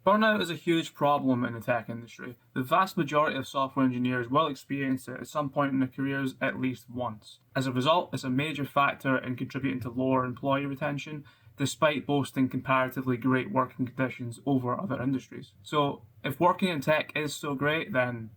Burnout is a huge problem in the tech industry. The vast majority of software engineers will experience it at some point in their careers at least once. As a result, it's a major factor in contributing to lower employee retention, despite boasting comparatively great working conditions over other industries. So, if working in tech is so great, then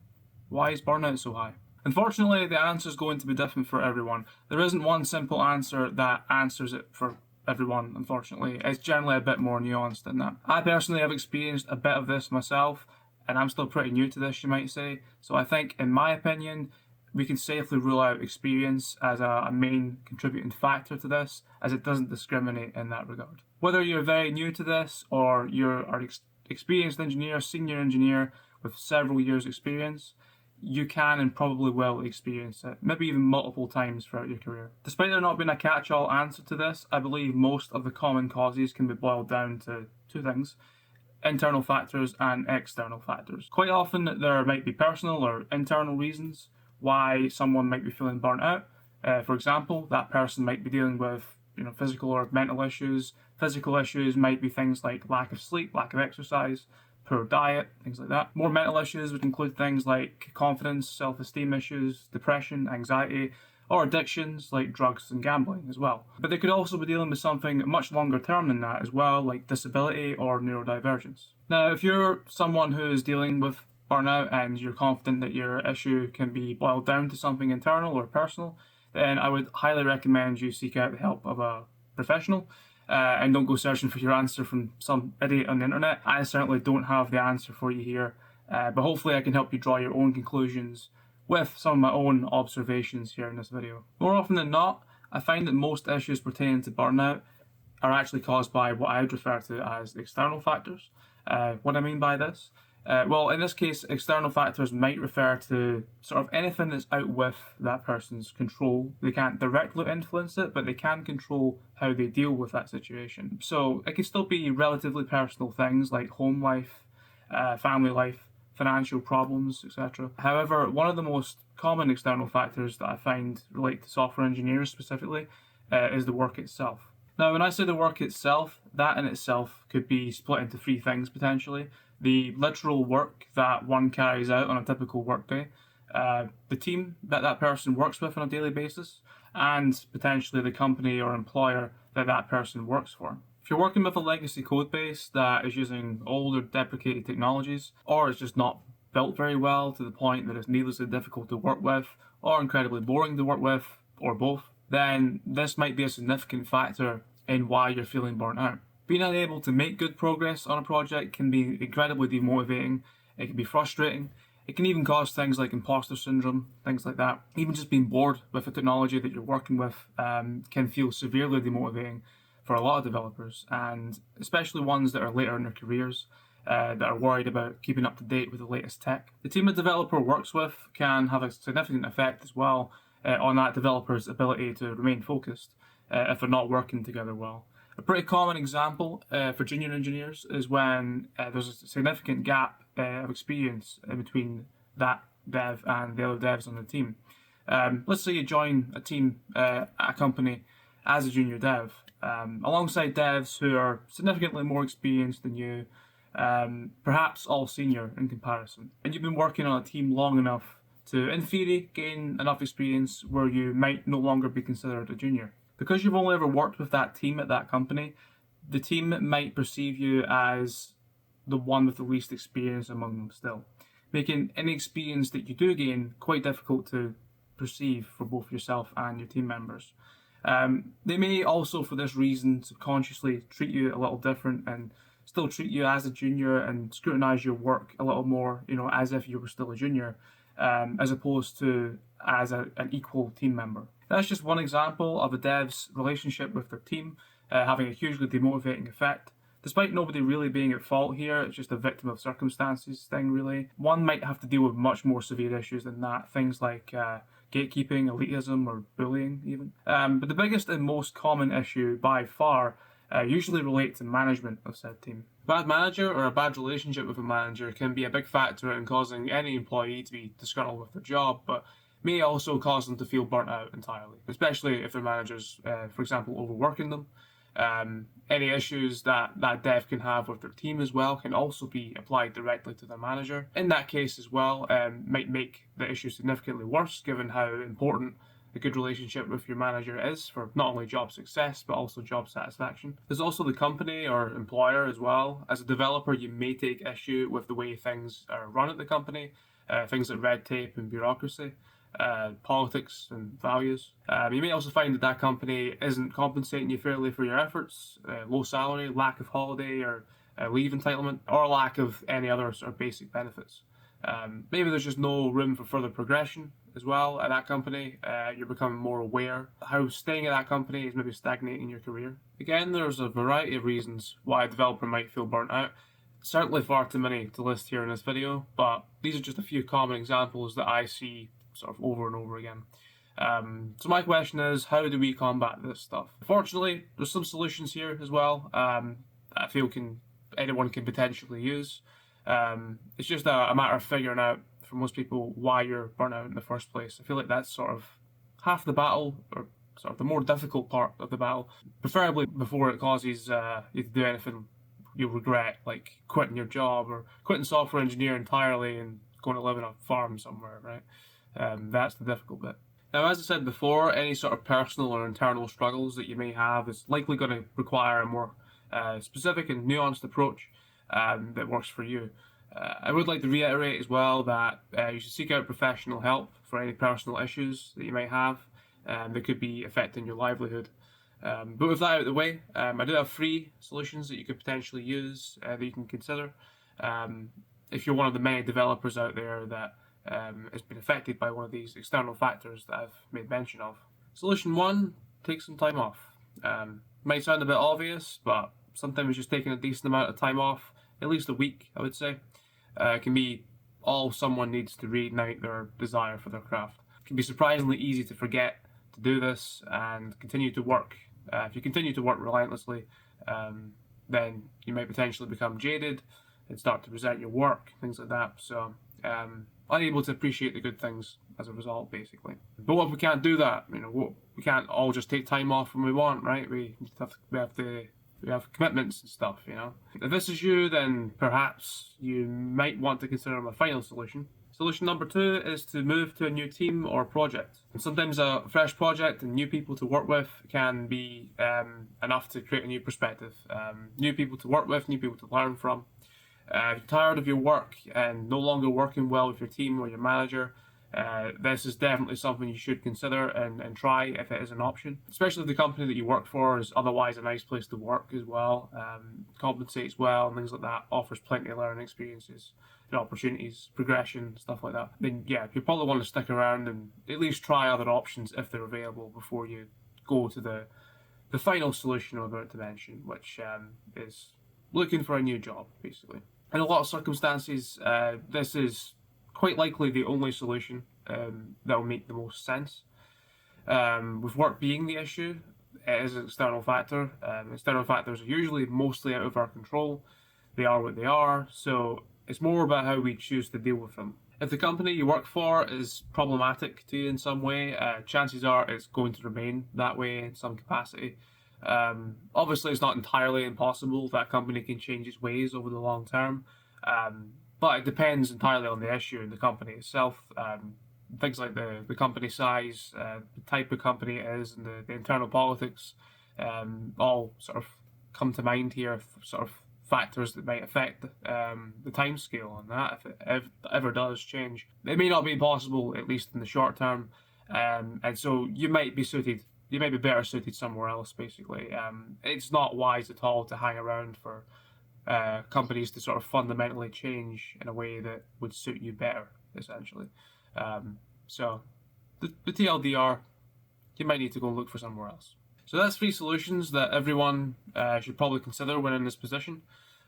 why is burnout so high? Unfortunately, the answer is going to be different for everyone. There isn't one simple answer that answers it for everyone, unfortunately. It's generally a bit more nuanced than that. I personally have experienced a bit of this myself, and I'm still pretty new to this, you might say. So I think, in my opinion, we can safely rule out experience as a main contributing factor to this, as it doesn't discriminate in that regard. Whether you're very new to this or you're an experienced engineer, senior engineer with several years experience, you can and probably will experience it, maybe even multiple times throughout your career. Despite there not being a catch-all answer to this, I believe most of the common causes can be boiled down to two things: internal factors and external factors. Quite often there might be personal or internal reasons why someone might be feeling burnt out. For example, that person might be dealing with physical or mental issues. Physical issues might be things like lack of sleep, lack of exercise, poor diet, things like that. More mental issues would include things like confidence, self-esteem issues, depression, anxiety, or addictions like drugs and gambling as well. But they could also be dealing with something much longer term than that as well, like disability or neurodivergence. Now, if you're someone who is dealing with burnout and you're confident that your issue can be boiled down to something internal or personal, then I would highly recommend you seek out the help of a professional. And don't go searching for your answer from some idiot on the internet. I certainly don't have the answer for you here, but hopefully I can help you draw your own conclusions with some of my own observations here in this video. More often than not, I find that most issues pertaining to burnout are actually caused by what I would refer to as external factors. What I mean by this? Well, in this case, external factors might refer to sort of anything that's out with that person's control. They can't directly influence it, but they can control how they deal with that situation. So it can still be relatively personal things like home life, family life, financial problems, etc. However, one of the most common external factors that I find relate to software engineers specifically is the work itself. Now, when I say the work itself, that in itself could be split into three things potentially: the literal work that one carries out on a typical workday, the team that that person works with on a daily basis, and potentially the company or employer that that person works for. If you're working with a legacy code base that is using older deprecated technologies, or it's just not built very well to the point that it's needlessly difficult to work with, or incredibly boring to work with, or both, then this might be a significant factor in why you're feeling burnt out. Being unable to make good progress on a project can be incredibly demotivating. It can be frustrating. It can even cause things like imposter syndrome, things like that. Even just being bored with the technology that you're working with can feel severely demotivating for a lot of developers, and especially ones that are later in their careers that are worried about keeping up to date with the latest tech. The team a developer works with can have a significant effect as well on that developer's ability to remain focused if they're not working together well. A pretty common example for junior engineers is when there's a significant gap of experience between that dev and the other devs on the team. Let's say you join a team at a company as a junior dev, alongside devs who are significantly more experienced than you, perhaps all senior in comparison. And you've been working on a team long enough to, in theory, gain enough experience where you might no longer be considered a junior. Because you've only ever worked with that team at that company, the team might perceive you as the one with the least experience among them still, making any experience that you do gain quite difficult to perceive for both yourself and your team members. They may also, for this reason, subconsciously treat you a little different and still treat you as a junior and scrutinize your work a little more, as if you were still a junior, as opposed to as an equal team member. That's just one example of a dev's relationship with their team having a hugely demotivating effect. Despite nobody really being at fault here, it's just a victim of circumstances thing, really. One might have to deal with much more severe issues than that, things like gatekeeping, elitism, or bullying even. But the biggest and most common issue by far usually relate to management of said team. A bad manager or a bad relationship with a manager can be a big factor in causing any employee to be disgruntled with their job, but may also cause them to feel burnt out entirely, especially if their manager's, for example, overworking them, any issues that that dev can have with their team as well can also be applied directly to their manager. In that case as well, might make the issue significantly worse given how important a good relationship with your manager is for not only job success but also job satisfaction. There's also the company or employer as well. As a developer, you may take issue with the way things are run at the company, things like red tape and bureaucracy, politics and values. You may also find that that company isn't compensating you fairly for your efforts, low salary, lack of holiday or leave entitlement, or lack of any other sort of basic benefits. Maybe there's just no room for further progression as well at that company. You're becoming more aware how staying at that company is maybe stagnating your career. Again, there's a variety of reasons why a developer might feel burnt out. Certainly far too many to list here in this video, but these are just a few common examples that I see sort of over and over again. So my question is, how do we combat this stuff? Fortunately, there's some solutions here as well that I feel anyone can potentially use. It's just a matter of figuring out for most people why you're burnt out in the first place. I feel like that's sort of half the battle, or sort of the more difficult part of the battle, preferably before it causes you to do anything you'll regret, like quitting your job or quitting software engineering entirely and going to live in a farm somewhere, right? That's the difficult bit. Now, as I said before, any sort of personal or internal struggles that you may have is likely going to require a more specific and nuanced approach that works for you. I would like to reiterate as well that you should seek out professional help for any personal issues that you may have that could be affecting your livelihood. But with that out of the way, I do have 3 solutions that you could potentially use that you can consider if you're one of the many developers out there that has been affected by one of these external factors that I've made mention of. Solution 1, take some time off. Might sound a bit obvious, but sometimes just taking a decent amount of time off, at least a week, I would say, can be all someone needs to reignite their desire for their craft. It can be surprisingly easy to forget to do this and continue to work. If you continue to work relentlessly, then you might potentially become jaded and start to resent your work, things like that. So, unable to appreciate the good things as a result, basically. But what if we can't do that? We can't all just take time off when we want, right? We have commitments and stuff, If this is you, then perhaps you might want to consider my final solution. Solution number 2 is to move to a new team or project. And sometimes a fresh project and new people to work with can be enough to create a new perspective. New people to work with, new people to learn from. If you're tired of your work and no longer working well with your team or your manager, this is definitely something you should consider and try if it is an option. Especially if the company that you work for is otherwise a nice place to work as well, compensates well and things like that, offers plenty of learning experiences and opportunities, progression, stuff like that. Then yeah, you probably want to stick around and at least try other options if they're available before you go to the final solution I'm about to mention, which is looking for a new job, basically. In a lot of circumstances, this is quite likely the only solution that will make the most sense. With work being the issue, it is an external factor. External factors are usually mostly out of our control. They are what they are, so it's more about how we choose to deal with them. If the company you work for is problematic to you in some way, chances are it's going to remain that way in some capacity. Obviously, it's not entirely impossible that company can change its ways over the long term, but it depends entirely on the issue and the company itself. Things like the company size, the type of company it is, and the internal politics all sort of come to mind here, sort of factors that might affect the time scale on that, if it ever does change. It may not be possible, at least in the short term, and so you might be better suited somewhere else, basically. It's not wise at all to hang around for companies to sort of fundamentally change in a way that would suit you better, essentially. So the TLDR, you might need to go look for somewhere else. So that's 3 solutions that everyone should probably consider when in this position.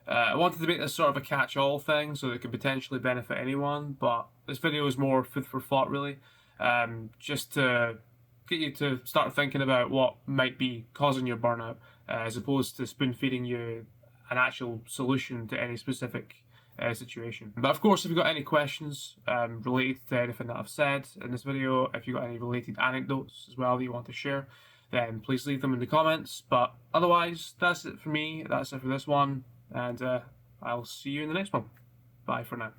I wanted to make this sort of a catch-all thing so that it could potentially benefit anyone, but this video is more food for thought, really, just to get you to start thinking about what might be causing your burnout, as opposed to spoon-feeding you an actual solution to any specific situation. But of course, if you've got any questions related to anything that I've said in this video, if you've got any related anecdotes as well that you want to share, then please leave them in the comments. But otherwise, that's it for me. That's it for this one. And I'll see you in the next one. Bye for now.